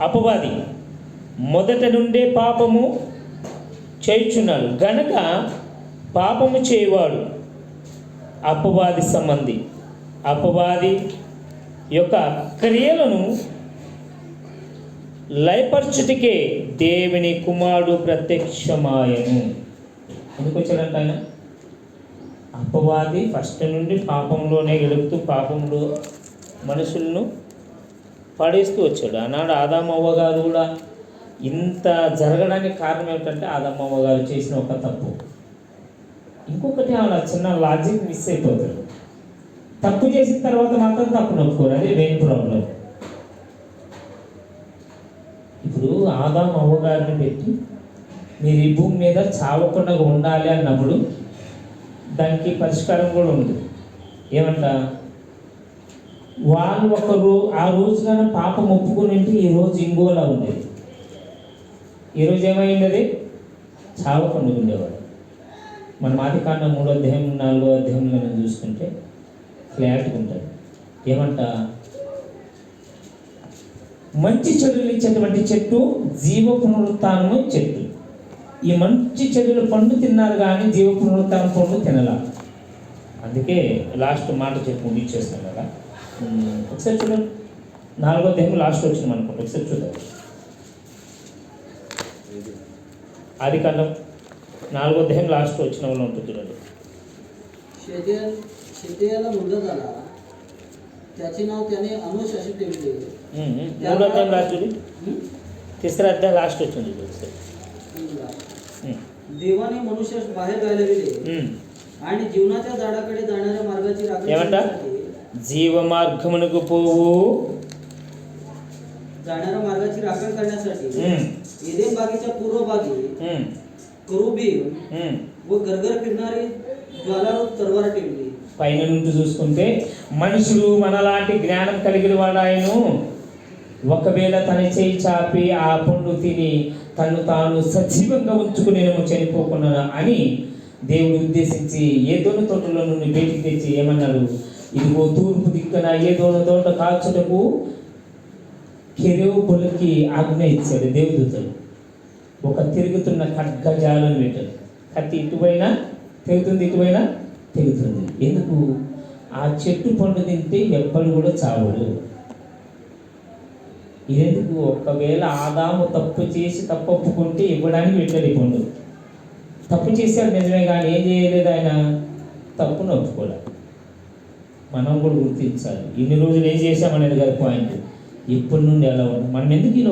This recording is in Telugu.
అపవాది మొదట నుండే పాపము చేయుచున్నాడు గనక పాపము చేయవాడు అపవాది సంబంధి. అపవాది యొక్క క్రియలను లయపరచుటకే దేవుని కుమారుడు ప్రత్యక్షమాయను. ఎందుకు వచ్చాడంట ఆయన? అపవాది ఫస్ట్ నుండి పాపంలోనే గడుపుతూ పాపంలో మనుషులను పడేస్తూ వచ్చాడు. ఆనాడు ఆదామవ్వ గారు కూడా ఇంత జరగడానికి కారణం ఏమిటంటే ఆదామవ్వ గారు చేసిన ఒక తప్పు. ఇంకొకటి ఆవిడ చిన్న లాజిక్ మిస్ అయిపోతాడు. తప్పు చేసిన తర్వాత మాత్రం తప్పు నొప్పుకోరు, అది మెయిన్ ప్రాబ్లం. ఇప్పుడు ఆదామవ్వ గారిని పెట్టి మీరు ఈ భూమి మీద చావకుండా ఉండాలి అన్నప్పుడు దానికి పరిష్కారం కూడా ఉంది. ఏమంట? వాళ్ళు ఆ రోజున పాపం ఒప్పుకుని ఈరోజు ఇంకోలా ఉండేది. ఈరోజు ఏమైంది? అది చావకుండా ఉండేవాడు. మన ఆదికాండం 3వ అధ్యాయం 4వ అధ్యాయంలో మనం చూసుకుంటే క్లారిటీగా ఉంటుంది. ఏమంట? మంచి చెడులు ఇచ్చేటువంటి చెట్టు జీవ పునరుత్థానము చెట్టు. ఈ మంచి చెడుల పండు తిన్నారు కానీ జీవ పునరుత్థానం పండు తినలా. అందుకే లాస్ట్ మాట చెప్పి ముగిచ్చేస్తాం కదా. ఒకసారి చూడండి, 4వ అధ్యాయం లాస్ట్ వచ్చింది అనుకోండి. ఒకసారి చూద్దాం. ఆదికాండం 4వ అధ్యాయం లాస్ట్ వచ్చిన వాళ్ళు ఉంటుంది చూడండి. त्याचे नाव त्याने अनुष असे ठेवले. 3వ अध्याय लास्ट చూడండి. 3रा अध्याय लास्ट వచ్చింది ఒకసారి. देवाने मनुष्यास बाहेर घालविले आणि जीवनाच्या झाडाकडे जाणाऱ्या मार्गाची राखण करण्यासाठी जीव मार्गमुनకు పోవు जाणाऱ्या मार्गाची राखण करण्यासाठी एदेन बागेच्या पूर्व भागी करूबीम व गरगर फिरणारी ज्वालारूप तलवार ठेवली. పైన నుండి చూసుకుంటే మనుషులు మనలాంటి జ్ఞానం కలిగిన వాడాయను ఒకవేళ తన చేయి చాపి ఆ పండు తిని తను తాను సజీవంగా ఉంచుకునేమో చనిపోకున్నా అని దేవుడు ఉద్దేశించి ఏదోను తోటలో నుండి బయటికి తెచ్చి ఏమన్నాడు? ఇదిగో తూర్పు దిక్కున ఏదోను తోట కాల్చుటకు కెరూబులకి ఆజ్ఞ ఇచ్చాడు దేవదూతలు. ఒక తిరుగుతున్న ఖడ్గజాలను పెట్టాడు. కత్తి ఇటువైనా తెగుతుంది, ఇటువైనా తెగుతుంది. ఎందుకు? ఆ చెట్టు పండు తింటే ఎవ్వడు కూడా చావడు. ఎందుకు? ఒకవేళ ఆదాము తప్పు చేసి తప్పు ఒప్పుకుంటే ఇవ్వడానికి పెట్టాడు ఈ పండు. తప్పు చేశాడు నిజమే, కానీ ఏం చేయలేదు ఆయన? తప్పును ఒప్పుకోలే. మనం కూడా గుర్తించాలి. ఇన్ని రోజులు ఏం చేశామనేది కాదు పాయింట్. ఇప్పటి నుండి ఎలా ఉంది మనం ఎందుకు